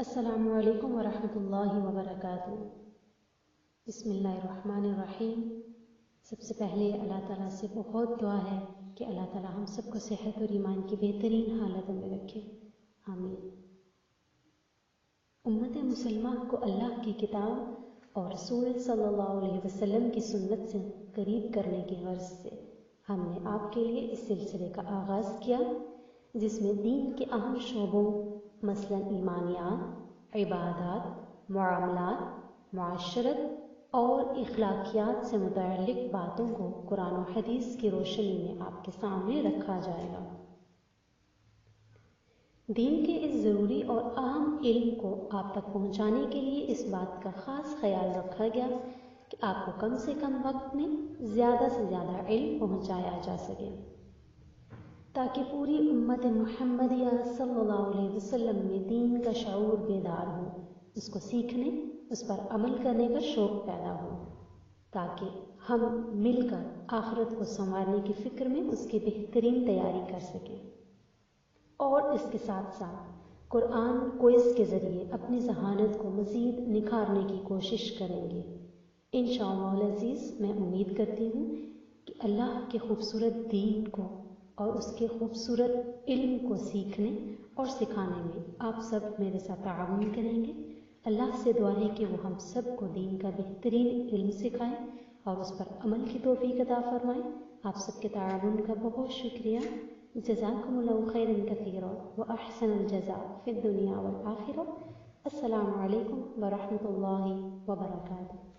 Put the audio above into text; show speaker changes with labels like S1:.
S1: السلام علیکم ورحمۃ اللہ وبرکاتہ۔ بسم اللہ الرحمن الرحیم۔ سب سے پہلے اللہ تعالیٰ سے بہت دعا ہے کہ اللہ تعالیٰ ہم سب کو صحت اور ایمان کی بہترین حالتوں میں رکھے، آمین۔ امت مسلمہ کو اللہ کی کتاب اور رسول صلی اللہ علیہ وسلم کی سنت سے قریب کرنے کی غرض سے ہم نے آپ کے لیے اس سلسلے کا آغاز کیا، جس میں دین کے اہم شعبوں مثلا ایمانیات، عبادات، معاملات، معاشرت اور اخلاقیات سے متعلق باتوں کو قرآن و حدیث کی روشنی میں آپ کے سامنے رکھا جائے گا۔ دین کے اس ضروری اور اہم علم کو آپ تک پہنچانے کے لیے اس بات کا خاص خیال رکھا گیا کہ آپ کو کم سے کم وقت میں زیادہ سے زیادہ علم پہنچایا جا سکے، تاکہ پوری امت محمدیہ صلی اللہ علیہ وسلم میں دین کا شعور بیدار ہو، اس کو سیکھنے، اس پر عمل کرنے کا شوق پیدا ہو، تاکہ ہم مل کر آخرت کو سنوارنے کی فکر میں اس کی بہترین تیاری کر سکیں، اور اس کے ساتھ ساتھ قرآن کوئز کے ذریعے اپنی ذہانت کو مزید نکھارنے کی کوشش کریں گے۔ انشاءاللہ العزیز میں امید کرتی ہوں کہ اللہ کے خوبصورت دین کو اور اس کے خوبصورت علم کو سیکھنے اور سکھانے میں آپ سب میرے ساتھ تعاون کریں گے۔ اللہ سے دعا ہے کہ وہ ہم سب کو دین کا بہترین علم سکھائے اور اس پر عمل کی توفیق عطا فرمائے۔ آپ سب کے تعاون کا بہت شکریہ۔ جزاکم اللہ خیرا کثیرا واحسن الجزاء فی الدنیا والآخرہ۔ السلام علیکم ورحمۃ اللہ وبرکاتہ۔